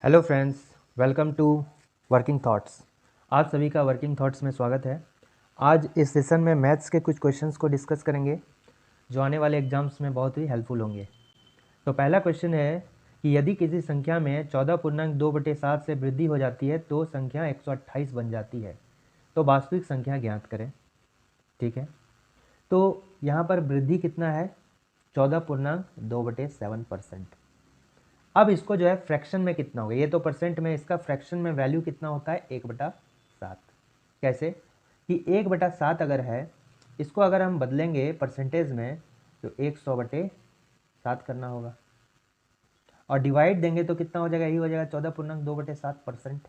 Hello friends, welcome to working thoughts. आप सभी का वर्किंग थॉट्स में स्वागत है। आज इस सेशन में मैथ्स के कुछ क्वेश्चंस को डिस्कस करेंगे जो आने वाले एग्जाम्स में बहुत ही हेल्पफुल होंगे। तो पहला क्वेश्चन है कि यदि किसी संख्या में 14.2/7 से वृद्धि हो जाती है तो संख्या 128 बन जाती है, तो वास्तविक संख्या ज्ञात करें। ठीक है, तो यहाँ पर वृद्धि कितना है? 14.2/7%। अब इसको जो है फ्रैक्शन में कितना होगा, ये तो परसेंट में, इसका फ्रैक्शन में वैल्यू कितना होता है? 1/7। कैसे कि 1/7 अगर है, इसको अगर हम बदलेंगे परसेंटेज में तो 100/7 करना होगा, और डिवाइड देंगे तो कितना हो जाएगा? यही हो जाएगा 14.2/7%।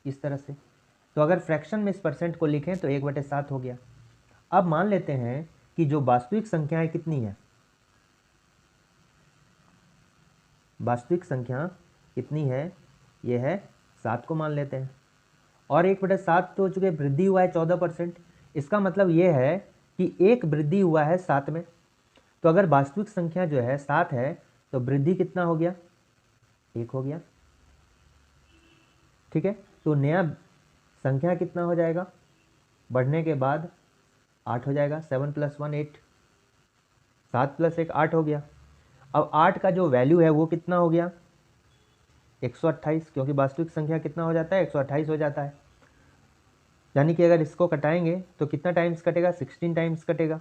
इस तरह से। तो अगर फ्रैक्शन में इस परसेंट को लिखें तो 1/7 हो गया। अब मान लेते हैं कि जो वास्तविक संख्याएं कितनी है, वास्तविक संख्या कितनी है? ये है 7 को मान लेते हैं, और 1/7 तो चूँकि वृद्धि हुआ है 14%, इसका मतलब ये है कि एक वृद्धि हुआ है 7 में। तो अगर वास्तविक संख्या जो है 7 है तो वृद्धि कितना हो गया? 1 हो गया। ठीक है, तो नया संख्या कितना हो जाएगा? बढ़ने के बाद 8 हो जाएगा। 7 + 1 8, 7 + 1 8 हो गया। अब 8 का जो वैल्यू है वो कितना हो गया? 128, क्योंकि वास्तविक संख्या कितना हो जाता है? 128 हो जाता है। यानी कि अगर इसको कटाएंगे तो कितना टाइम्स कटेगा? 16 टाइम्स कटेगा।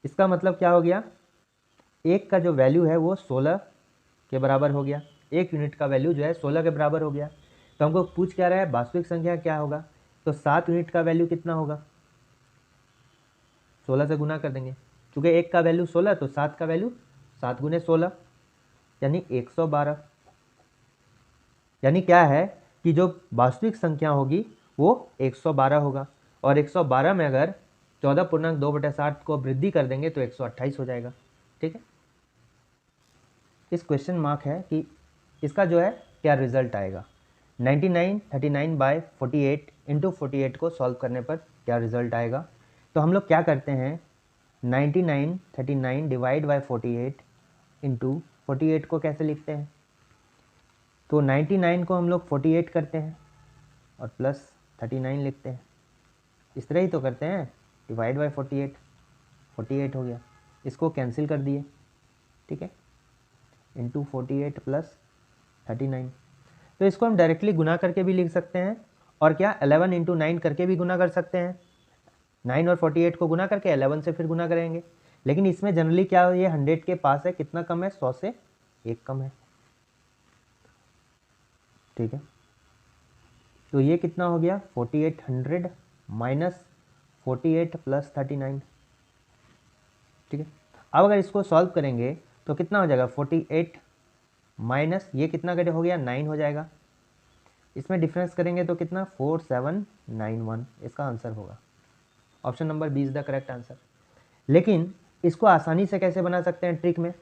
इसका मतलब क्या हो गया? एक का जो वैल्यू है वो 16 के बराबर हो गया। एक यूनिट का वैल्यू जो है 16 के बराबर हो गया। तो हमको पूछ क्या रहा है? वास्तविक संख्या क्या होगा? तो 7 यूनिट का वैल्यू कितना होगा? 16 से गुना कर देंगे, क्योंकि एक का वैल्यू 16 तो 7 का वैल्यू 7 × 16 यानी 112। यानी क्या है कि जो वास्तविक संख्या होगी वो 112 होगा, और 112 में अगर 14.2/7 को वृद्धि कर देंगे तो 128 हो जाएगा। ठीक है, इस क्वेश्चन मार्क है कि इसका जो है क्या रिजल्ट आएगा। 99 39/48 × 48 को सॉल्व करने पर क्या रिजल्ट आएगा। तो हम लोग क्या करते हैं, 99 39 ÷ 48 × 48 को कैसे लिखते हैं? तो 99 को हम लोग 48 करते हैं और प्लस 39 लिखते हैं। इस तरह ही तो करते हैं, डिवाइड बाय 48, 48 हो गया। इसको कैंसिल कर दिए। ठीक है, इंटू 48 + 39। तो इसको हम डायरेक्टली गुना करके भी लिख सकते हैं, और क्या 11 × 9 करके भी गुना कर सकते हैं। 9 और 48 को गुना करके 11 से फिर गुना करेंगे। लेकिन इसमें जनरली क्या है, ये 100 के पास है, कितना कम है? 100 से 1 कम है। ठीक है, तो ये कितना हो गया? 4800 माइनस 48 + 39। ठीक है, अब अगर इसको सॉल्व करेंगे तो कितना हो जाएगा? 48 माइनस ये कितना हो गया? 9 हो जाएगा। इसमें डिफरेंस करेंगे तो कितना? 4791 इसका आंसर होगा। Option number B is the correct answer. लेकिन इसको आसानी से कैसे बना सकते हैं ट्रिक में?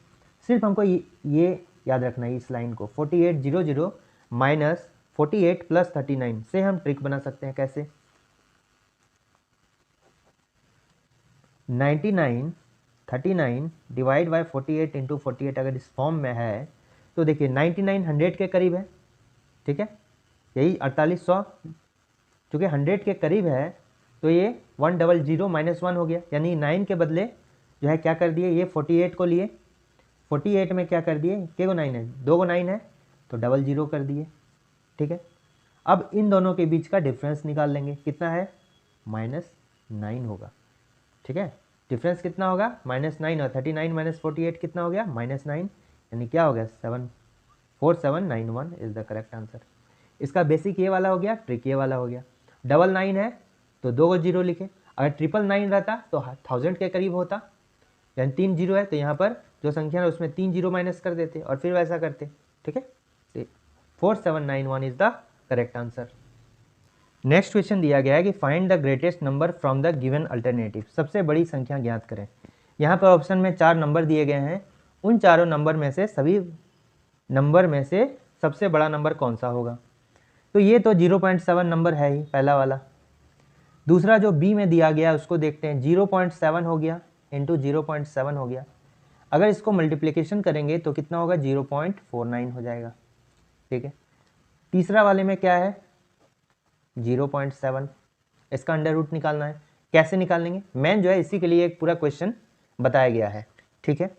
सिर्फ हमको ये याद रखना है, इस लाइन को 4800 माइनस 48 + 39 से हम ट्रिक बना सकते हैं। कैसे? 99 39 डिवाइड बाय 48 × 48 अगर इस फॉर्म में है तो देखिए 99 100 के करीब है। ठीक है, यही 4800 चूँकि 100 के करीब है तो ये 100 - 1 हो गया, यानी 9 के बदले जो है क्या कर दिए, ये 48 को लिए, 48 में क्या कर दिए, के गो 9 है, 2 गो 9 है तो 00 कर दिए। ठीक है, अब इन दोनों के बीच का डिफरेंस निकाल लेंगे, कितना है? -9 होगा। ठीक है, डिफरेंस कितना होगा? -9, और 39 - 48 कितना हो गया? -9, यानी क्या हो गया? 4791 इज द करेक्ट आंसर। इसका बेसिक ये वाला हो गया, ट्रिक ये वाला हो गया। 99 है तो 2 को 0 लिखे, अगर 999 रहता तो 1000 के करीब होता, यानी 3 0 है तो यहाँ पर जो संख्या है उसमें 3 0 माइनस कर देते और फिर वैसा करते। ठीक है, 4791 is the correct answer. Next question दिया गया है कि find the greatest number from the given alternative. सबसे बड़ी संख्या ज्ञात करें। यहाँ पर ऑप्शन में 4 नंबर दिए गए हैं, उन चारों नंबर में से सभी नंबर में से सबसे बड़ा नंबर कौन सा होगा? तो ये तो 0.7 नंबर है ही, पहला वाला। दूसरा जो बी में दिया गया उसको देखते हैं, 0.7 हो गया इंटू 0.7 हो गया। अगर इसको मल्टीप्लिकेशन करेंगे तो कितना होगा? 0.49 हो जाएगा। ठीक है, तीसरा वाले में क्या है 0.7, इसका अंडर रूट निकालना है। कैसे निकालेंगे, मेन जो है इसी के लिए एक पूरा क्वेश्चन बताया गया है, ठीक है।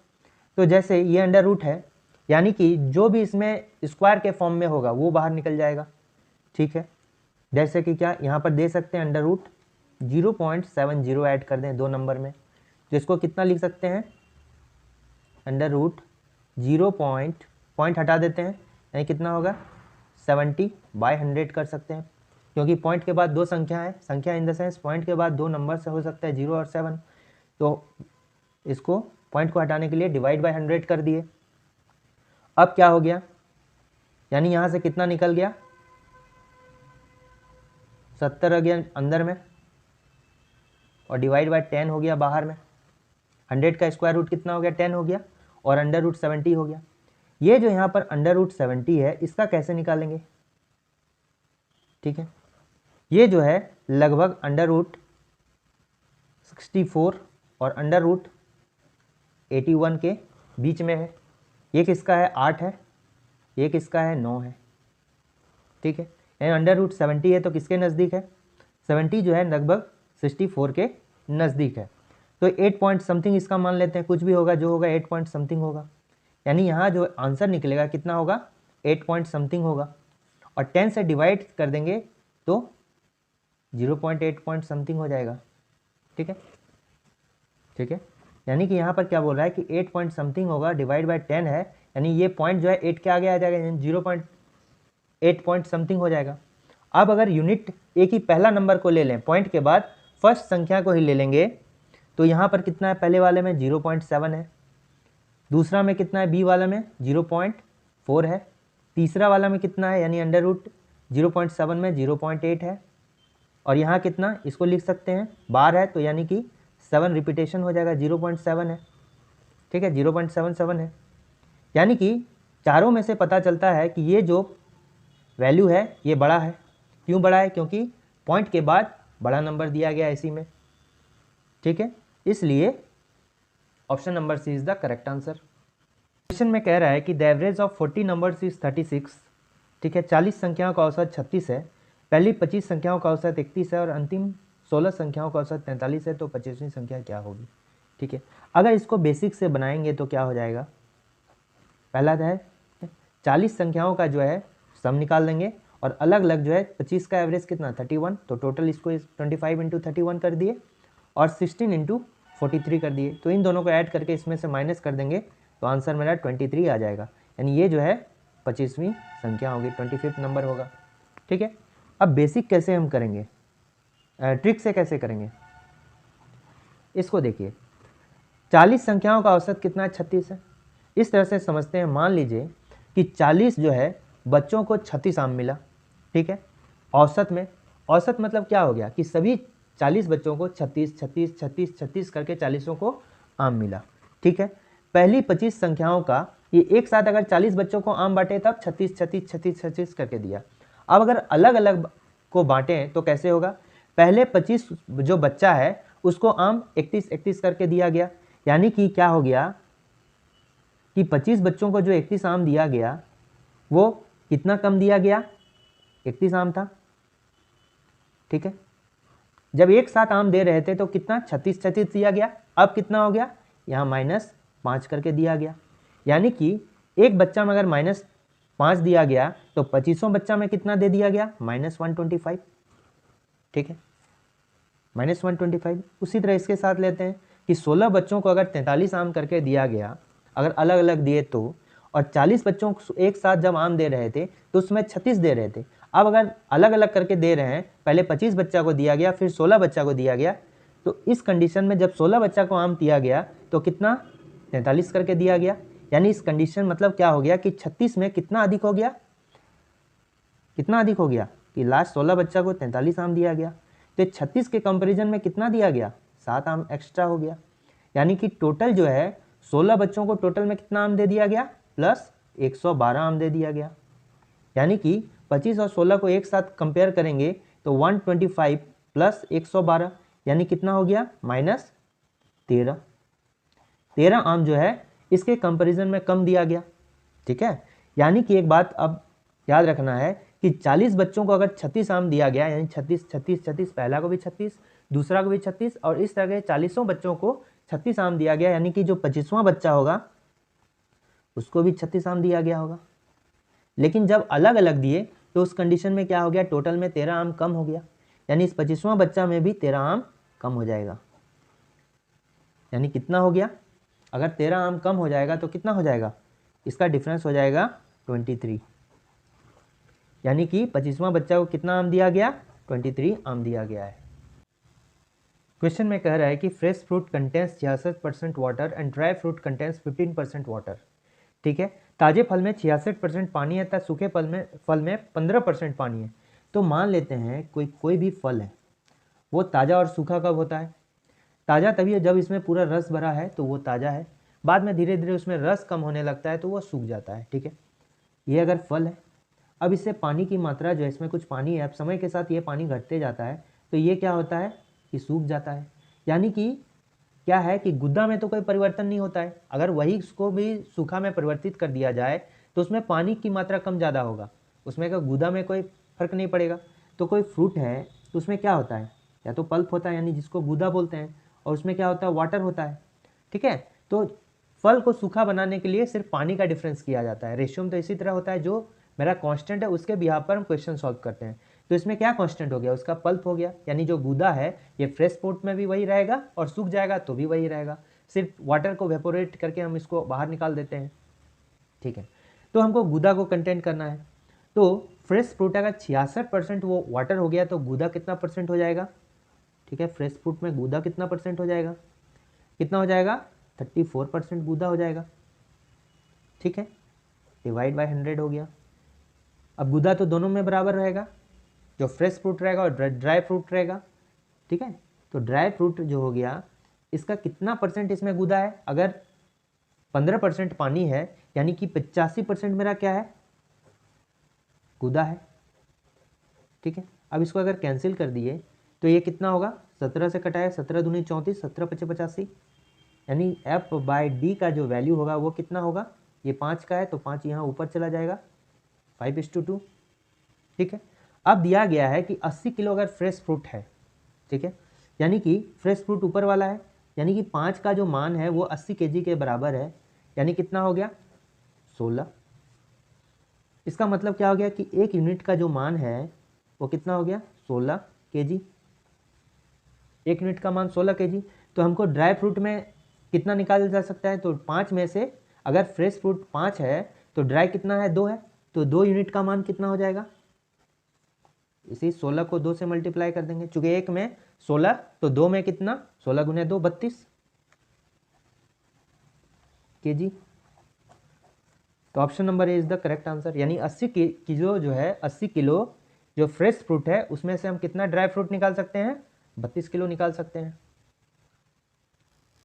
तो जैसे ये अंडर रूट है, यानी कि जो भी इसमें स्क्वायर के फॉर्म में होगा वो बाहर निकल जाएगा, ठीक है। जैसे कि क्या यहाँ पर दे सकते हैं अंडर रूट 0.70 ऐड कर दें 2 नंबर में, जिसको कितना लिख सकते हैं अंडर रूट 0 पॉइंट हटा देते हैं, यानी कितना होगा 70/100 कर सकते हैं, क्योंकि पॉइंट के बाद 2 संख्या है, संख्या इन द सेंस पॉइंट के बाद 2 नंबर से हो सकता है 0 और 7, तो इसको पॉइंट को हटाने के लिए डिवाइड बाय 100 कर दिए। अब क्या हो गया, यानी यहाँ से कितना निकल गया 70 आ गया अंदर में, और डिवाइड बाय 10 हो गया बाहर में। 100 का स्क्वायर रूट कितना हो गया 10 हो गया, और अंडर रूट 70 हो गया। ये जो यहाँ पर अंडर रूट 70 है इसका कैसे निकालेंगे, ठीक है। ये जो है लगभग अंडर रूट 64 और अंडर रूट 81 के बीच में है। ये किसका है 8 है, ये किसका है 9 है, ठीक है। यानी अंडर रूट 70 है तो किसके नज़दीक है, 70 जो है लगभग 64 के नज़दीक है। तो 8 पॉइंट समथिंग इसका मान लेते हैं, कुछ भी होगा जो होगा 8 पॉइंट समथिंग होगा, यानी यहाँ जो आंसर निकलेगा कितना होगा 8 पॉइंट समथिंग होगा, और 10 से डिवाइड कर देंगे तो 0.8 पॉइंट समथिंग हो जाएगा, ठीक है, ठीक है। यानी कि यहाँ पर क्या बोल रहा है कि 8 पॉइंट समथिंग होगा, डिवाइड बाय 10 है, यानी ये पॉइंट जो है 8 के आगे आ जाएगा, यानी 0.8 पॉइंट समथिंग हो जाएगा। अब अगर यूनिट एक ही पहला नंबर को ले लें, पॉइंट के बाद फर्स्ट संख्या को ही ले लेंगे, तो यहाँ पर कितना है पहले वाले में 0.7 है, दूसरा में कितना है बी वाला में 0.4 है, तीसरा वाला में कितना है यानी अंडर रूट 0.7 में 0.8 है, और यहाँ कितना इसको लिख सकते हैं बार है, तो यानी कि 7 रिपीटेशन हो जाएगा 0.7 है, ठीक है 0.77 है। यानी कि चारों में से पता चलता है कि ये जो वैल्यू है ये बड़ा है। क्यों बड़ा है, क्योंकि पॉइंट के बाद बड़ा नंबर दिया गया है इसी में, ठीक है। इसलिए option number C is the correct answer. Question में कह रहा है कि the average of 40 numbers is 36, ठीक है। 40 संख्याओं का औसत 36 है, पहली 25 संख्याओं का औसत 31 है और अंतिम 16 संख्याओं का औसत 43 है, तो 25वीं संख्या क्या होगी, ठीक है। अगर इसको बेसिक से बनाएंगे तो क्या हो जाएगा, पहला है 40 संख्याओं का जो है सम निकाल देंगे, और अलग अलग जो है 25 का एवरेज कितना 31, तो टोटल इसको 25 × 31 कर दिए और 16 × 43 कर दिए, तो इन दोनों को ऐड करके इसमें से माइनस कर देंगे तो आंसर मेरा 23 आ जाएगा, यानी ये जो है 25वीं संख्या होगी, 25th नंबर होगा, ठीक है। अब बेसिक कैसे हम करेंगे, ट्रिक से कैसे करेंगे, इसको देखिए 40 संख्याओं का औसत कितना है 36 है। इस तरह से समझते हैं, मान लीजिए कि 40 जो है बच्चों को 36 आम मिला, ठीक है। औसत में, औसत मतलब क्या हो गया कि सभी 40 बच्चों को 36 36 36 36 करके 40 को आम मिला, ठीक है। पहली 25 संख्याओं का ये एक साथ अगर 40 बच्चों को आम बांटे तब 36 36 36 36 करके दिया। अब अगर अलग अलग को बांटें तो कैसे होगा, पहले 25 जो बच्चा है उसको आम 31 31 करके दिया गया, यानी कि क्या हो गया कि 25 बच्चों को जो 31 आम दिया गया वो कितना कम दिया गया, 31 आम था, ठीक है। जब एक साथ आम दे रहे थे तो कितना 36 36 दिया गया, अब कितना हो गया यहाँ -5 करके दिया गया, यानी कि एक बच्चा में अगर -5 दिया गया तो 25वां बच्चा में कितना दे दिया गया -125, ठीक है -125। उसी तरह इसके साथ लेते हैं कि 16 बच्चों को अगर 43 आम करके दिया गया, अगर अलग अलग दिए तो, और 40 बच्चों को एक साथ जब आम दे रहे थे तो उसमें 36 दे रहे थे। अब अगर अलग अलग करके दे रहे हैं, पहले 25 बच्चा को दिया गया फिर 16 बच्चा को दिया गया, तो इस कंडीशन में जब 16 बच्चा को आम दिया गया तो कितना 43 करके दिया गया, यानी इस कंडीशन मतलब क्या हो गया कि 36 में कितना अधिक हो गया, कितना अधिक हो गया कि लास्ट 16 बच्चा को 43 आम दिया गया, तो 36 के कंपेरिजन में कितना दिया गया 7 आम एक्स्ट्रा हो गया, यानी कि टोटल जो है 16 बच्चों को टोटल में कितना आम दे दिया गया प्लस 112 आम दे दिया गया, यानी कि 25 और 16 को एक साथ कंपेयर करेंगे तो 125 प्लस 112 यानी कितना हो गया -13। 13 आम जो है इसके कंपैरिजन में कम दिया गया, ठीक है। यानी कि एक बात अब याद रखना है कि 40 बच्चों को अगर 36 आम दिया गया, यानी 36 36 36, पहला को भी 36, दूसरा को भी 36, और इस तरह के 40 बच्चों को 36 आम दिया गया, यानी कि जो 25वां बच्चा होगा उसको भी 36 आम दिया गया होगा। लेकिन जब अलग अलग दिए तो उस कंडीशन में क्या हो गया, टोटल में 13 आम कम हो गया, यानी इस 25वां बच्चा में भी 13 आम कम हो जाएगा। यानी कितना हो गया, अगर 13 आम कम हो जाएगा तो कितना हो जाएगा, इसका डिफरेंस हो जाएगा 23। यानी कि 25वां बच्चा को कितना आम दिया गया, 23 आम दिया गया है। क्वेश्चन में कह रहा है कि fresh fruit contains 66% water and dry fruit contains 15% water. ठीक है, ताजे फल में 66% पानी है तथा सूखे फल में 15% पानी है। तो मान लेते हैं कोई भी फल है, वो ताज़ा और सूखा कब होता है, ताज़ा तभी है जब इसमें पूरा रस भरा है तो वो ताज़ा है, बाद में धीरे धीरे उसमें रस कम होने लगता है तो वो सूख जाता है। ठीक है, ये अगर फल है, अब इससे पानी की मात्रा जो है, इसमें कुछ पानी है, अब समय के साथ ये पानी घटते जाता है तो ये क्या होता है कि सूख जाता है। यानी कि क्या है कि गुद्दा में तो कोई परिवर्तन नहीं होता है, अगर वही इसको भी सूखा में परिवर्तित कर दिया जाए तो उसमें पानी की मात्रा कम ज़्यादा होगा, उसमें का गुद्दा में कोई फर्क नहीं पड़ेगा। तो कोई फ्रूट है तो उसमें क्या होता है, या तो पल्प होता है यानी जिसको गुद्दा बोलते हैं, और उसमें क्या होता है, वाटर होता है। ठीक है, तो फल को सूखा बनाने के लिए सिर्फ पानी का डिफरेंस किया जाता है। रेशियो में तो इसी तरह होता है, जो मेरा कांस्टेंट है उसके बिहाफ पर हम क्वेश्चन सॉल्व करते हैं। तो इसमें क्या कांस्टेंट हो गया, उसका पल्प हो गया, यानी जो गूदा है ये फ्रेश पोर्ट में भी वही रहेगा और सूख जाएगा तो भी वही रहेगा, सिर्फ वाटर को वेपोरेट करके हम इसको बाहर निकाल देते हैं। ठीक है, तो हमको गूदा को कंटेंट करना है। तो फ्रेश फ्रूट अगर 66% वो वाटर हो गया तो गूदा कितना परसेंट हो जाएगा। ठीक है, फ्रेश फ्रूट में गूदा कितना परसेंट हो जाएगा, कितना हो जाएगा, 34% गूदा हो जाएगा। ठीक है, डिवाइड बाय 100 हो गया। अब गूदा तो दोनों में बराबर रहेगा, जो फ्रेश फ्रूट रहेगा और ड्राई फ्रूट रहेगा। ठीक है, तो ड्राई फ्रूट जो हो गया इसका कितना परसेंट इसमें गूदा है, अगर 15% पानी है यानी कि 85% मेरा क्या है, गूदा है। ठीक है, अब इसको अगर कैंसिल कर दिए तो ये कितना होगा, 17 से कटाया, 17 दूनी 34, 17 पचे 85, यानी F/D का जो वैल्यू होगा वो कितना होगा, ये 5 का है तो 5 यहाँ ऊपर चला जाएगा, 5:2। ठीक है, अब दिया गया है कि 80 किलो अगर फ्रेश फ्रूट है, ठीक है, यानी कि फ्रेश फ्रूट ऊपर वाला है, यानी कि 5 का जो मान है वो 80 kg के बराबर है, यानी कितना हो गया, 16। इसका मतलब क्या हो गया कि 1 यूनिट का जो मान है वो कितना हो गया, 16 kg। 1 यूनिट का मान 16 kg। तो हमको ड्राई फ्रूट में कितना निकाला जा सकता है, तो 5 में से अगर फ्रेश फ्रूट 5 है तो ड्राई कितना है, 2 है, तो 2 यूनिट का मान कितना हो जाएगा, इसी 16 को 2 से मल्टीप्लाई कर देंगे, चूंकि 1 में 16 तो 2 में कितना, 16 गुने 2 32 kg। तो option number A is the correct answer, यानी 80 किलो जो है, 80 किलो जो फ्रेश फ्रूट है उसमें से हम कितना ड्राई फ्रूट निकाल सकते हैं, 32 किलो निकाल सकते हैं।